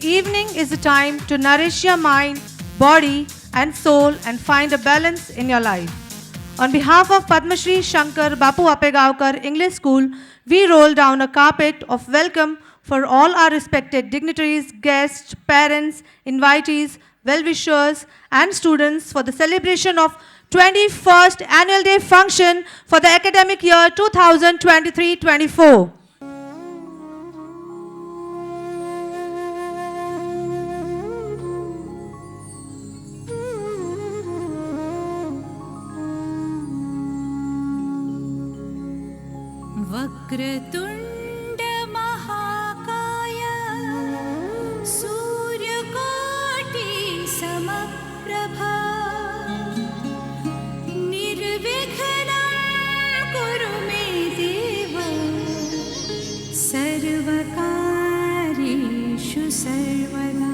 The evening is a time to nourish your mind, body, and soul and find a balance in your life. On behalf of Padma Shri Shankar Bapu Apegavkar English School, we roll down a carpet of welcome for all our respected dignitaries, guests, parents, invitees, well-wishers, and students for the celebration of 21st Annual Day Function for the academic year 2023-24. Vakratunda महाकाय सूर्यकोटि समप्रभा निर्विघ्नं कुरु मे देव सर्वकार्येषु सर्वदा.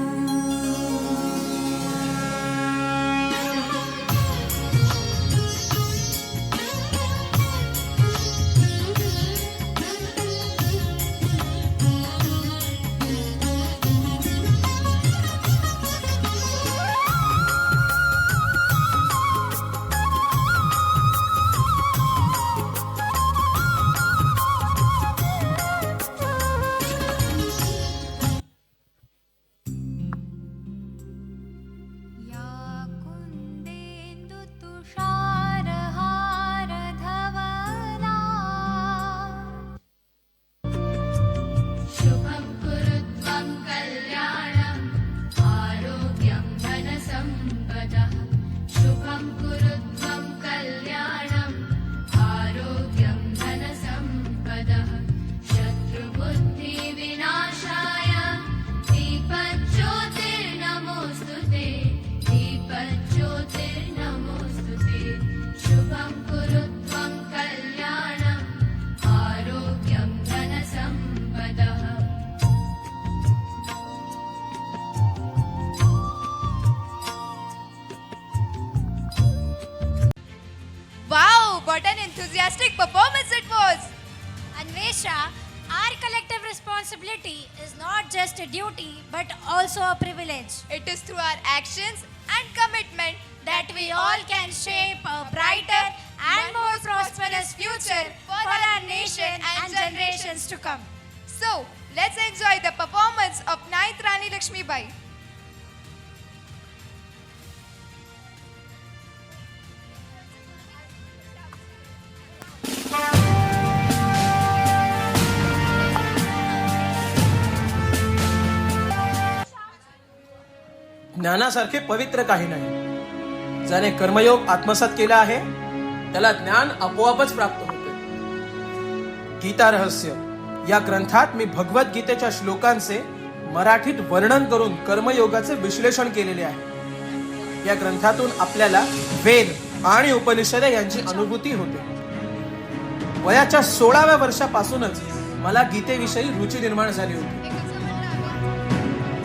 Wow, what an enthusiastic performance it was! Anvesha, our collective responsibility is not just a duty but also a privilege. It is through our actions and commitment That we all can shape a brighter and more prosperous future for our nation and generations to come. So, let's enjoy the performance of 9th Rani Lakshmi Bai. ज्ञानासारखे पवित्र काही नाही. ज्याने कर्मयोग आत्मसात केला आहे त्याला ज्ञान आपोआपच प्राप्त होते. गीता रहस्य या ग्रंथात मी भगवद्गीतेच्या श्लोकांचे मराठीत वर्णन करून कर्मयोगाचे विश्लेषण केलेले आहे. या ग्रंथातून आपल्याला वेद आणि उपनिषदे यांची अनुभूती होते. वयाच्या 16व्या वर्षापासूनच मला गीतेविषयी रुची निर्माण झाली होती.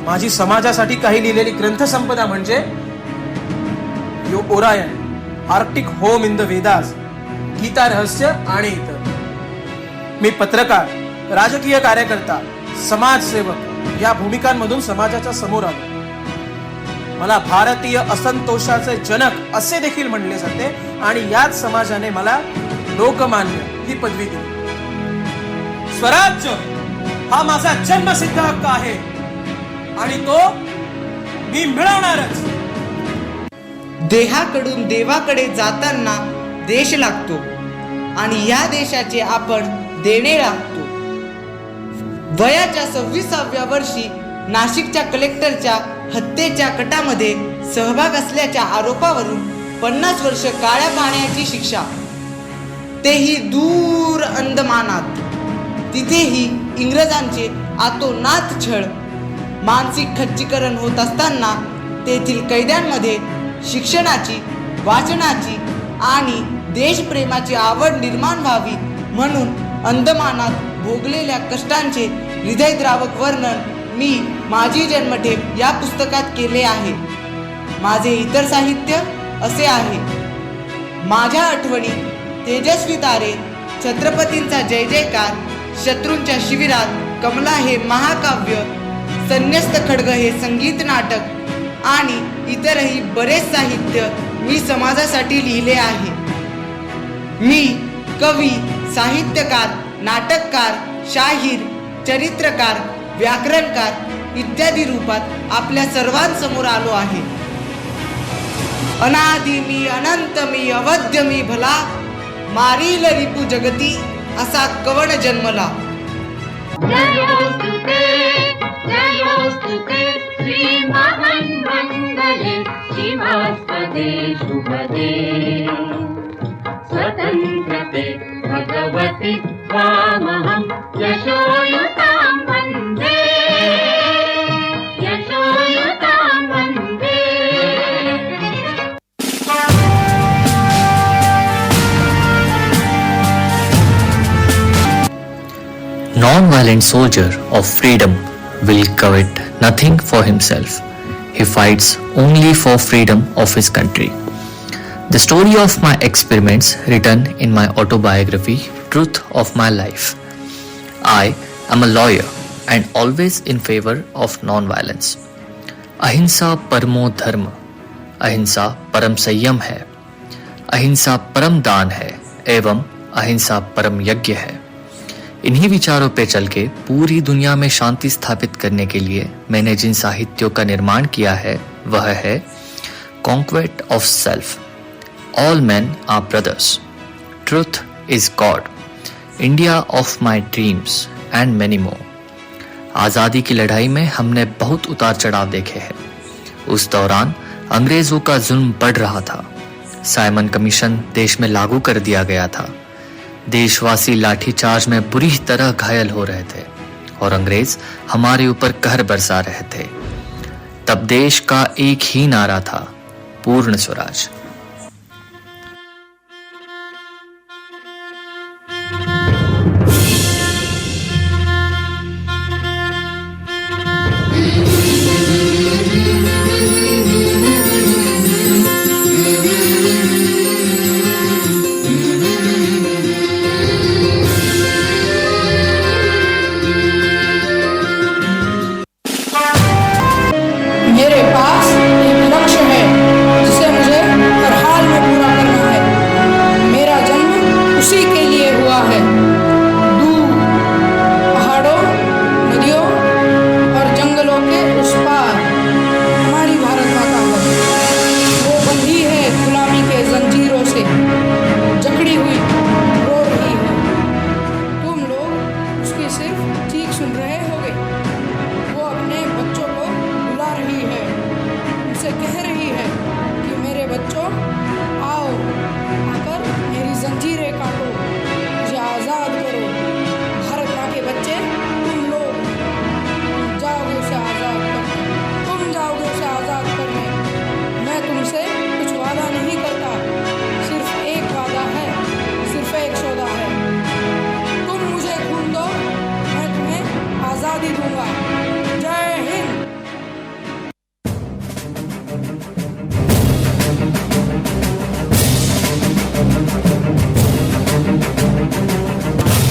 माझी समाजासाठी काही लिहिलेली ग्रंथसंपदा म्हणजे Orion, Arctic home in the Vedas, Gita Rahasya आणि इतर. मी पत्रकार, राजकीय कार्यकर्ता, समाजसेवक या भूमिकांमधून समाजाच्या समोर आलो. मला भारतीय असंतोषाचे जनक असे देखील म्हणले जाते आणि याच समाजाने मला लोकमान्य ही पदवी दिली. स्वराज्य हा माझा जन्मसिद्ध हक्क आहे आणि तो मी मिळवणारच. देहाकडून देवाकडे जाताना देश लागतो आणि या देशाचे आपण देणे लागतो. वयाच्या 26व्या वर्षी नाशिकच्या कलेक्टरच्या हत्येच्या कटामध्ये सहभाग असल्याच्या आरोपावरून 50 वर्ष काळ्या पाण्याची शिक्षा, तेही दूर अंदमानात. तिथेही इंग्रजांचे आतोनात छळ. मानसिक खच्चीकरण होत असताना तेथील कैद्यांमध्ये शिक्षणाची, वाचनाची आणि देशप्रेमाची आवड निर्माण व्हावी म्हणून अंदमानात भोगलेल्या कष्टांचे हृदयद्रावक वर्णन मी माझी जन्मठेप या पुस्तकात केले आहे. माझे इतर साहित्य असे आहे: माझ्या आठवणी, तेजस्वी तारे, छत्रपतींचा जय जयकार, शत्रूंच्या शिबिरात, कमला हे महाकाव्य, संन्यस्त खड्ग हे संगीत नाटक आणि इतरही बरेच साहित्य मी समाजासाठी लिहिले आहे. मी कवी, साहित्यकार, नाटककार, शाहीर, चरित्रकार, व्याकरणकार इत्यादी रूपात आपल्या सर्वांसमोर आलो आहे. अनादि मी, अनंत मी, अवध्य मी भला, मारील रिपू जगती असा कवण जन्मला. जयोस्तुते श्री महन्मंगले शिवास्पदे शुभदे स्वतंत्रते भगवति त्वामहं यशोयुतां वन्दे यशोयुतां वन्दे. Non-violent soldier of freedom will covet nothing for himself. He fights only for freedom of his country. The story of my experiments written in my autobiography, Truth of My Life. I am a lawyer and always in favor of non-violence. अहिंसा परमो धर्म, अहिंसा परम संयम है, अहिंसा परम दान है एवं अहिंसा परम यज्ञ है. इन्हीं विचारों पे चल के पूरी दुनिया में शांति स्थापित करने के लिए मैंने जिन साहित्यों का निर्माण किया है वह है conquest of self, all men are brothers, truth is God, India of my dreams and many more. आज़ादी की लड़ाई में हमने बहुत उतार चढ़ाव देखे हैं. उस दौरान अंग्रेजों का जुल्म बढ़ रहा था. साइमन कमीशन देश में लागू कर दिया गया था. देशवासी लाठीचार्ज में बुरी तरह घायल हो रहे थे और अंग्रेज हमारे ऊपर कहर बरसा रहे थे. तब देश का एक ही नारा था, पूर्ण स्वराज. मेरे पास एक लक्ष्य है जिसे मुझे हर हाल में पूरा करना है. मेरा जन्म उसी के लिए हुआ है. दूर पहाड़ों, नदियों और जंगलों के उस पार हमारी भारत माता है. वो बंधी है गुलामी के जंजीरों से, जकड़ी हुई रो रही है. तुम लोग उसकी सिर्फ चीख सुन रहे होगे. वो अपने बच्चों को बुला रही है, उनसे कह रही है कि मेरे बच्चों आओ, आकर मेरी जंजीरें काटो, मुझे आज़ाद करो. भारत माँ के बच्चे तुम लोग जाओगे उसे आज़ाद करने, तुम जाओगे उसे आज़ाद करने. मैं तुमसे कुछ वादा नहीं करता, सिर्फ एक वादा है, सिर्फ एक सौदा है. तुम मुझे खून दो, मैं तुम्हें आज़ादी दूंगा. जय हिंद.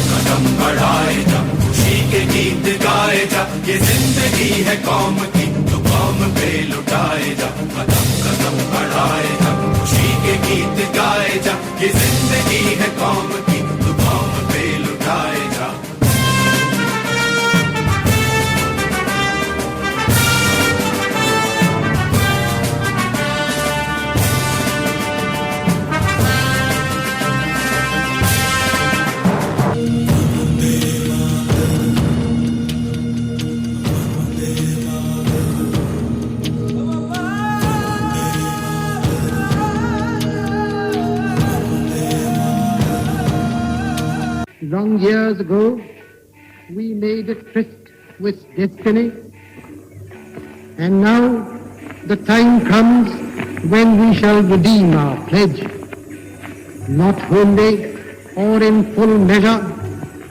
कदम बढ़ाए जा, खुशी के गीत गाए जा, ये जिंदगी है कौम की, तो कौम पे लुटाए जा. कदम कदम बढ़ाए जा, खुशी के गीत गाए जा, ये जिंदगी है कौम की, तो कौम पे लुटाए जा. Long years ago, we made a tryst with destiny, and now the time comes when we shall redeem our pledge, not wholly or in full measure,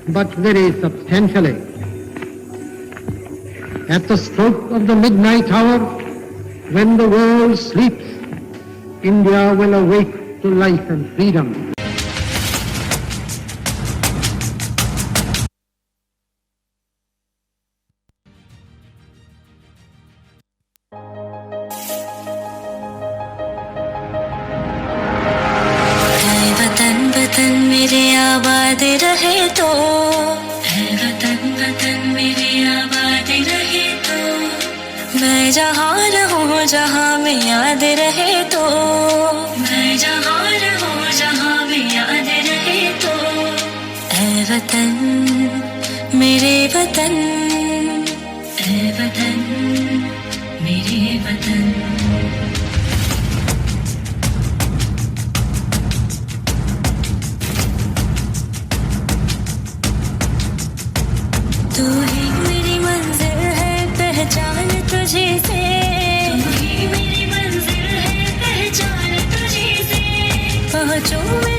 but very substantially. At the stroke of the midnight hour, when the world sleeps, India will awake to life and freedom. रहे तो, है वतन वतन मेरी आबाद रहे तो, मैं जहाँ रहूँ जहाँ में याद रहे तो, मैं जहाँ रहूँ जहाँ में याद रहे तो, ऐ वतन मेरे वतन, ऐ वतन मेरे वतन। तू ही मेरी मंजिल है पहचान तुझे से, तू ही मेरी मंजिल है पहचान तुझे से, पहुँचूं मैं